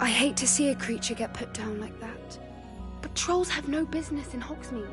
I hate to see a creature get put down like that. But trolls have no business in Hogsmeade.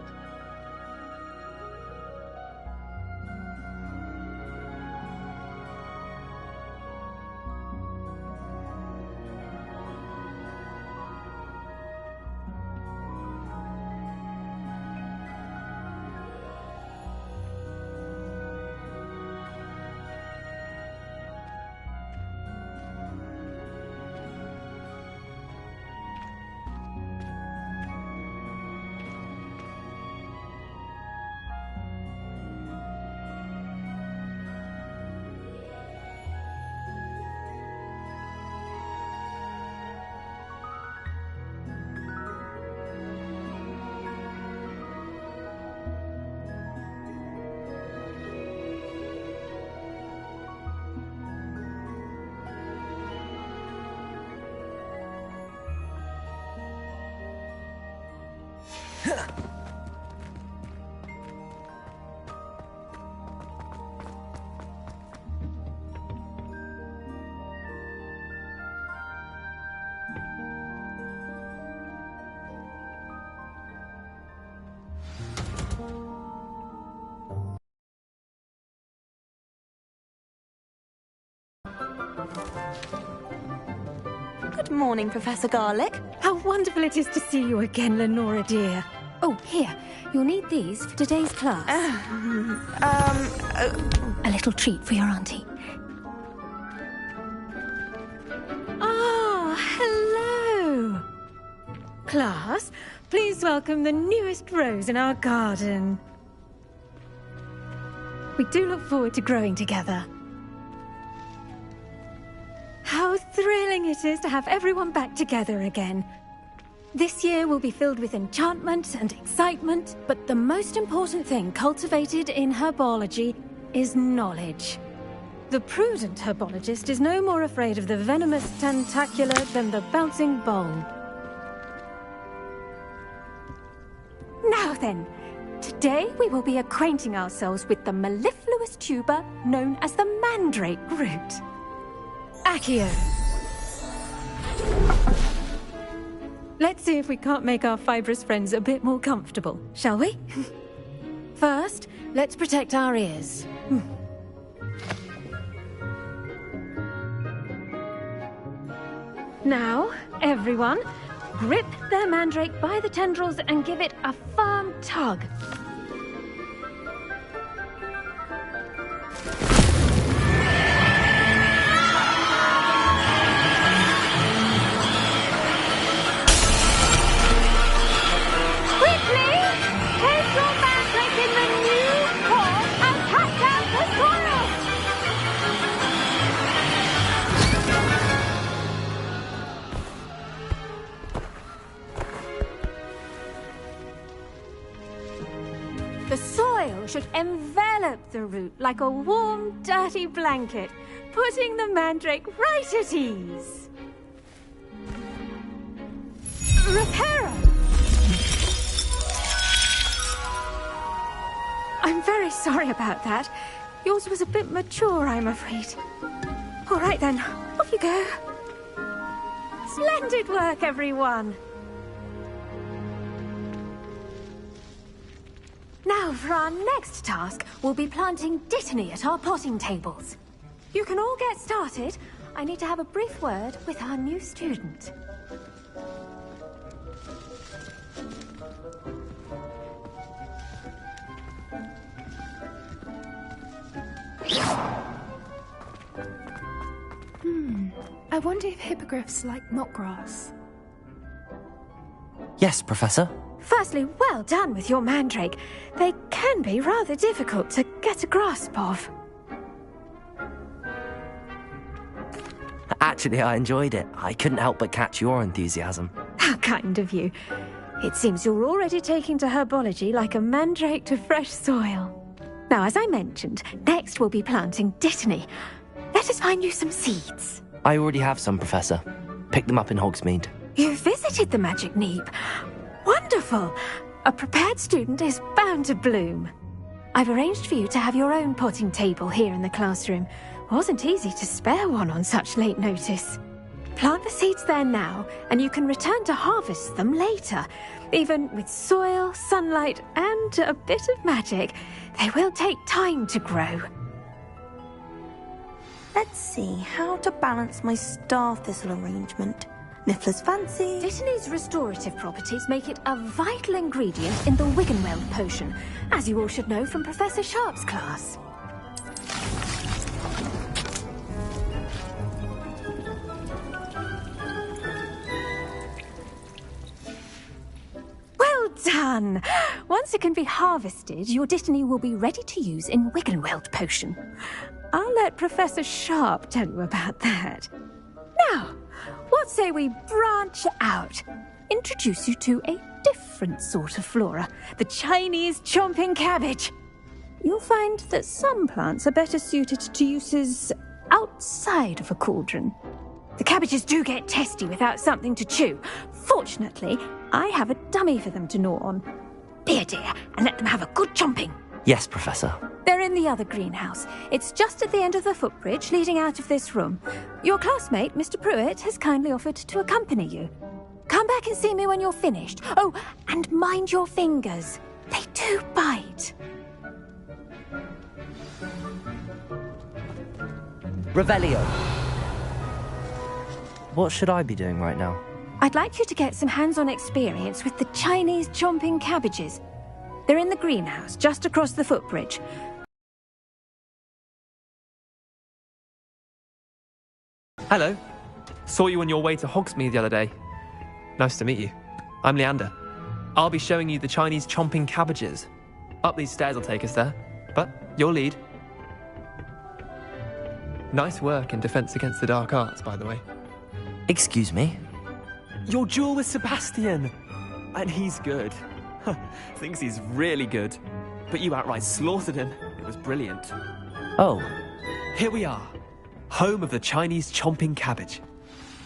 Good morning, Professor Garlick. How wonderful it is to see you again, Lenora dear. Oh, here. You'll need these for today's class. A little treat for your auntie. Ah, hello. Class, please welcome the newest rose in our garden. We do look forward to growing together. How thrilling it is to have everyone back together again. This year will be filled with enchantment and excitement, but the most important thing cultivated in herbology is knowledge. The prudent herbologist is no more afraid of the venomous tentacula than the bouncing bowl. Now then, today we will be acquainting ourselves with the mellifluous tuber known as the mandrake root. Accio. Let's see if we can't make our fibrous friends a bit more comfortable, shall we? First, let's protect our ears. Now, everyone, grip their mandrake by the tendrils and give it a firm tug. The soil should envelop the root like a warm, dirty blanket, putting the mandrake right at ease. Reparo! I'm very sorry about that. Yours was a bit mature, I'm afraid. All right then, off you go. Splendid work, everyone! Now, for our next task, we'll be planting dittany at our potting tables. You can all get started. I need to have a brief word with our new student. I wonder if hippogriffs like knotgrass. Yes, Professor. Firstly, well done with your mandrake. They can be rather difficult to get a grasp of. Actually, I enjoyed it. I couldn't help but catch your enthusiasm. How kind of you. It seems you're already taking to herbology like a mandrake to fresh soil. Now, as I mentioned, next we'll be planting dittany. Let us find you some seeds. I already have some, Professor. Picked them up in Hogsmeade. You visited the Magic Neep. Wonderful! A prepared student is bound to bloom. I've arranged for you to have your own potting table here in the classroom. Wasn't easy to spare one on such late notice. Plant the seeds there now, and you can return to harvest them later. Even with soil, sunlight, and a bit of magic, they will take time to grow. Let's see how to balance my star thistle arrangement. Niffler's fancy. Dittany's restorative properties make it a vital ingredient in the Wiggenweld potion, as you all should know from Professor Sharp's class. Well done! Once it can be harvested, your Dittany will be ready to use in Wiggenweld potion. I'll let Professor Sharp tell you about that. Now, what say we branch out? Introduce you to a different sort of flora, the Chinese chomping cabbage. You'll find that some plants are better suited to uses outside of a cauldron. The cabbages do get testy without something to chew. Fortunately, I have a dummy for them to gnaw on. Be a dear and let them have a good chomping. Yes, Professor. They're in the other greenhouse. It's just at the end of the footbridge leading out of this room. Your classmate, Mr. Pruitt, has kindly offered to accompany you. Come back and see me when you're finished. Oh, and mind your fingers. They do bite. Revelio. What should I be doing right now? I'd like you to get some hands-on experience with the Chinese chomping cabbages. They're in the greenhouse, just across the footbridge. Hello. Saw you on your way to Hogsmeade the other day. Nice to meet you. I'm Leander. I'll be showing you the Chinese chomping cabbages. Up these stairs will take us there, but you'll lead. Nice work in Defense Against the Dark Arts, by the way. Excuse me? Your duel with Sebastian! And he's good. Thinks he's really good. But you outright slaughtered him. It was brilliant. Oh. Here we are. Home of the Chinese chomping cabbage.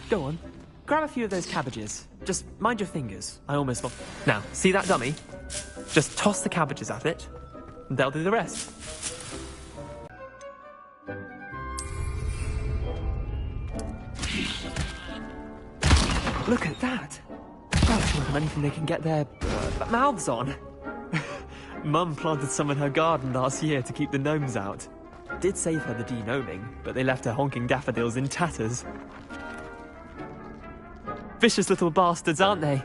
Go on. Grab a few of those cabbages. Just mind your fingers. I almost forgot. Now, see that dummy? Just toss the cabbages at it, and they'll do the rest. Look at that. That's more than anything they can get their mouths on. Mum planted some in her garden last year to keep the gnomes out. Did save her the de-gnoming, but they left her honking daffodils in tatters. Vicious little bastards, aren't they?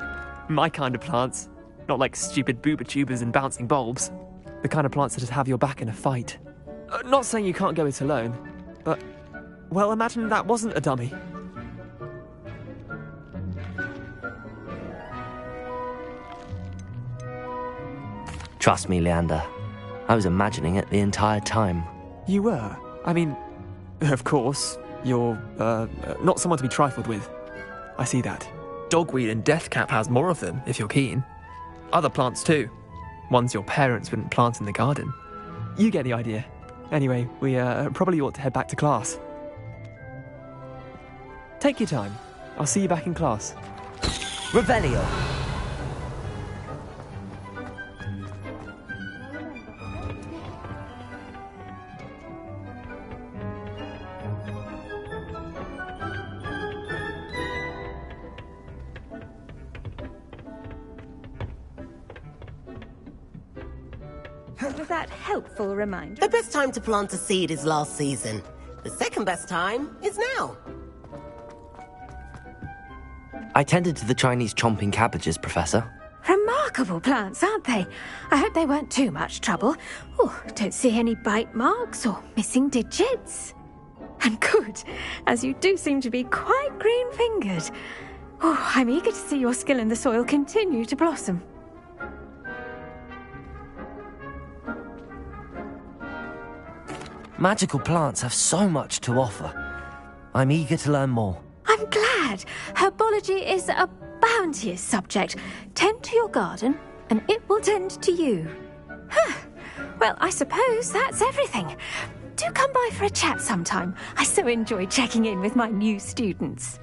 My kind of plants. Not like stupid booba tubers and bouncing bulbs. The kind of plants that just have your back in a fight. Not saying you can't go it alone, but, well, imagine that wasn't a dummy. Trust me, Leander. I was imagining it the entire time. You were? I mean, of course, you're, not someone to be trifled with. I see that. Dogweed and deathcap has more of them, if you're keen. Other plants too. Ones your parents wouldn't plant in the garden. You get the idea. Anyway, we probably ought to head back to class. Take your time. I'll see you back in class. Revelio. Was that helpful reminder? The best time to plant a seed is last season. The second best time is now. I tended to the Chinese chomping cabbages, Professor. Remarkable plants, aren't they? I hope they weren't too much trouble. Oh, don't see any bite marks or missing digits. And good, as you do seem to be quite green-fingered. Oh, I'm eager to see your skill in the soil continue to blossom. Magical plants have so much to offer. I'm eager to learn more. I'm glad. Herbology is a bounteous subject. Tend to your garden, and it will tend to you. Huh. Well, I suppose that's everything. Do come by for a chat sometime. I so enjoy checking in with my new students.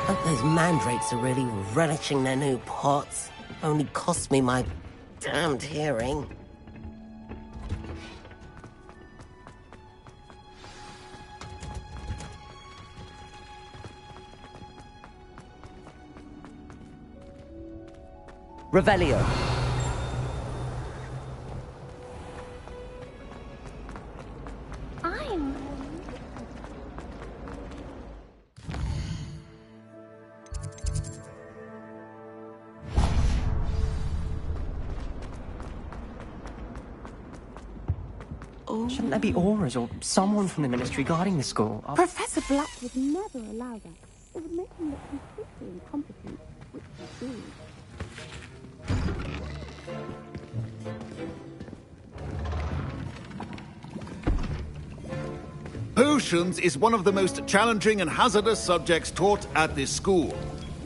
Hope those mandrakes are really relishing their new pots. Only cost me my damned hearing. Revelio. Shouldn't there be auras or someone from the ministry guarding the school? Professor Black would never allow that. It would make him look completely incompetent, which he do. Potions is one of the most challenging and hazardous subjects taught at this school.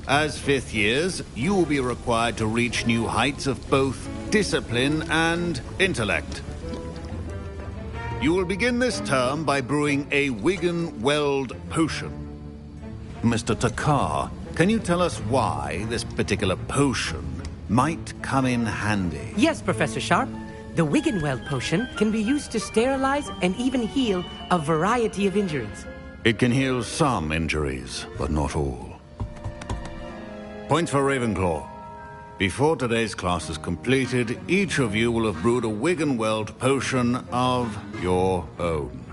As fifth years, you will be required to reach new heights of both discipline and intellect. You will begin this term by brewing a Wigan-Weld potion. Mr. Takar, can you tell us why this particular potion might come in handy? Yes, Professor Sharp. The Wigan-Weld potion can be used to sterilize and even heal a variety of injuries. It can heal some injuries, but not all. Points for Ravenclaw. Before today's class is completed, each of you will have brewed a Wigan-Weld potion of your own.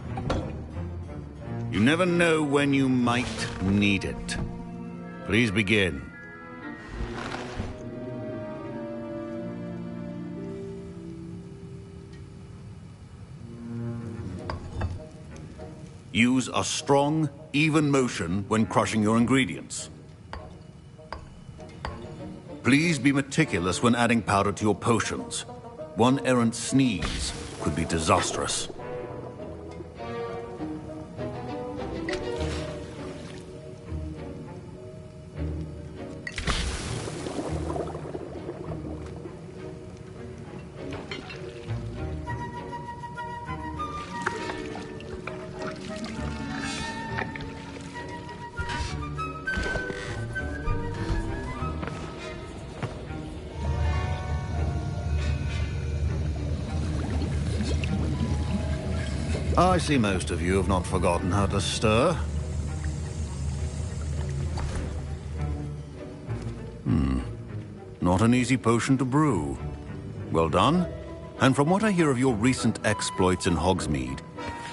You never know when you might need it. Please begin. Use a strong, even motion when crushing your ingredients. Please be meticulous when adding powder to your potions. One errant sneeze could be disastrous. I see most of you have not forgotten how to stir. Not an easy potion to brew. Well done. And from what I hear of your recent exploits in Hogsmeade,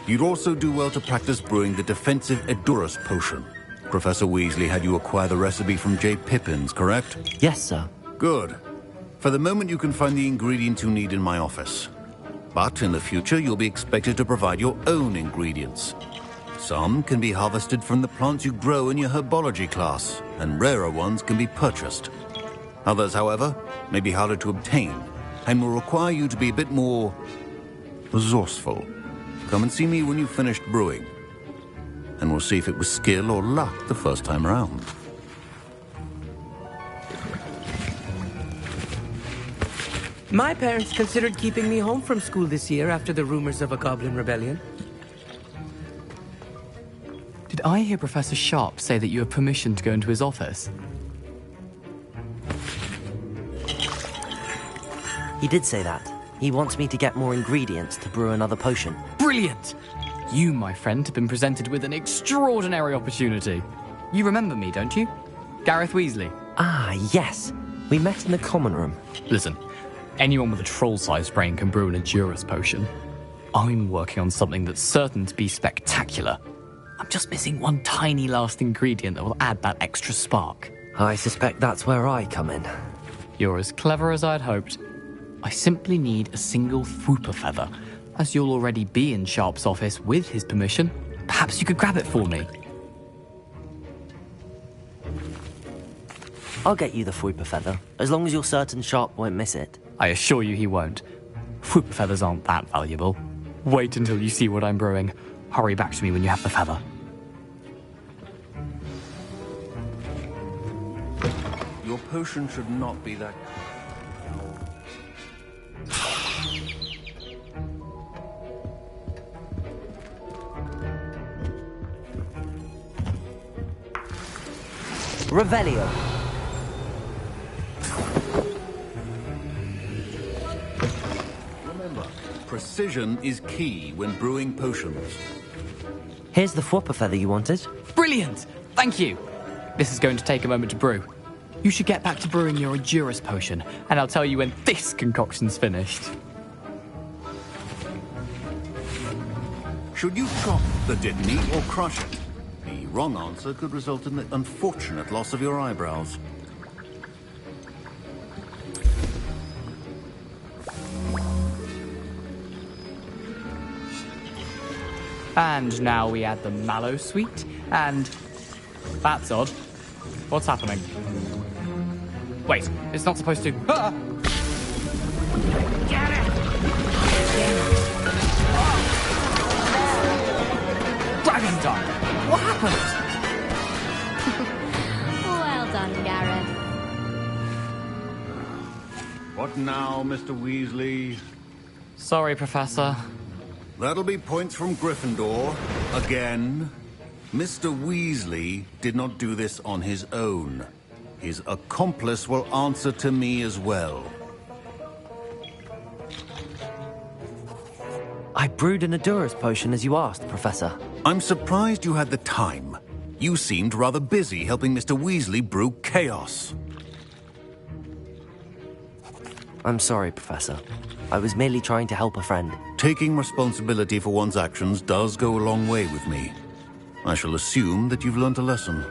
you'd also do well to practice brewing the defensive Edurus potion. Professor Weasley had you acquire the recipe from J. Pippins, correct? Yes, sir. Good. For the moment, you can find the ingredients you need in my office. But in the future, you'll be expected to provide your own ingredients. Some can be harvested from the plants you grow in your herbology class, and rarer ones can be purchased. Others, however, may be harder to obtain, and will require you to be a bit more resourceful. Come and see me when you've finished brewing, and we'll see if it was skill or luck the first time around. My parents considered keeping me home from school this year after the rumors of a goblin rebellion. Did I hear Professor Sharp say that you have permission to go into his office? He did say that. He wants me to get more ingredients to brew another potion. Brilliant! You, my friend, have been presented with an extraordinary opportunity. You remember me, don't you? Gareth Weasley. Ah, yes. We met in the common room. Listen, anyone with a troll-sized brain can brew an Edurus potion. I'm working on something that's certain to be spectacular. I'm just missing one tiny last ingredient that will add that extra spark. I suspect that's where I come in. You're as clever as I'd hoped. I simply need a single Fwooper feather. As you'll already be in Sharp's office with his permission, perhaps you could grab it for me. I'll get you the Fwooper feather, as long as you're certain Sharp won't miss it. I assure you he won't. Fwooper feathers aren't that valuable. Wait until you see what I'm brewing. Hurry back to me when you have the feather. Your potion should not be that... Revelio. Remember, precision is key when brewing potions. Here's the Fwooper feather you wanted. Brilliant! Thank you! This is going to take a moment to brew. You should get back to brewing your Endurance potion, and I'll tell you when this concoction's finished. Should you chop the didn't or crush it? The wrong answer could result in the unfortunate loss of your eyebrows. And now we add the mallow sweet, and that's odd. What's happening? Wait, it's not supposed to. Ah! Get it! Dragon Dog! What happened? Well done, Gareth. What now, Mr. Weasley? Sorry, Professor. That'll be points from Gryffindor. Again. Mr. Weasley did not do this on his own. His accomplice will answer to me as well. I brewed an Endurance potion as you asked, Professor. I'm surprised you had the time. You seemed rather busy helping Mr. Weasley brew chaos. I'm sorry, Professor. I was merely trying to help a friend. Taking responsibility for one's actions does go a long way with me. I shall assume that you've learnt a lesson.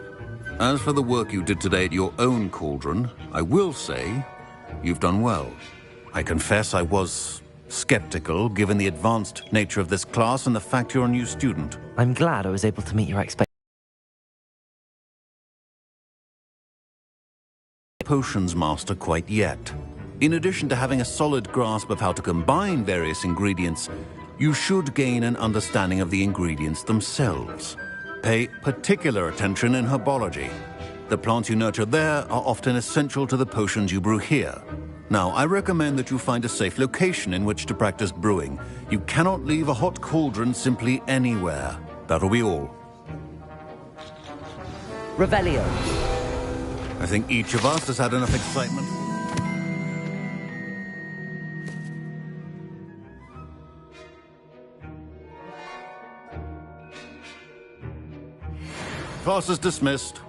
As for the work you did today at your own cauldron, I will say you've done well. I confess I was skeptical, given the advanced nature of this class and the fact you're a new student. I'm glad I was able to meet your expectations. Potions master quite yet. In addition to having a solid grasp of how to combine various ingredients, you should gain an understanding of the ingredients themselves. Pay particular attention in herbology. The plants you nurture there are often essential to the potions you brew here. Now, I recommend that you find a safe location in which to practice brewing. You cannot leave a hot cauldron simply anywhere. That'll be all. Revelio. I think each of us has had enough excitement. Class is dismissed.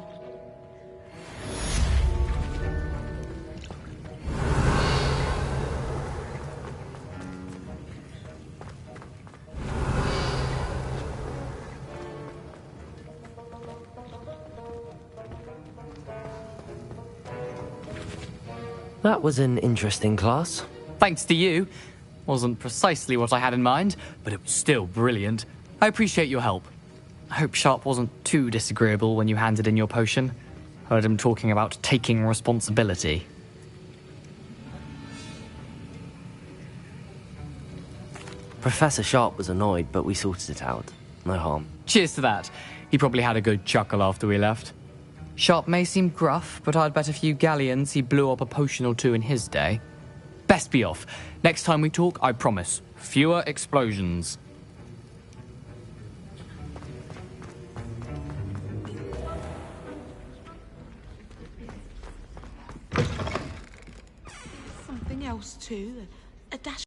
That was an interesting class. Thanks to you. Wasn't precisely what I had in mind, but it was still brilliant. I appreciate your help. I hope Sharp wasn't too disagreeable when you handed in your potion. Heard him talking about taking responsibility. Professor Sharp was annoyed, but we sorted it out. No harm. Cheers to that. He probably had a good chuckle after we left. Sharp may seem gruff, but I'd bet a few galleons he blew up a potion or two in his day. Best be off. Next time we talk, I promise, fewer explosions. Something else too. A dash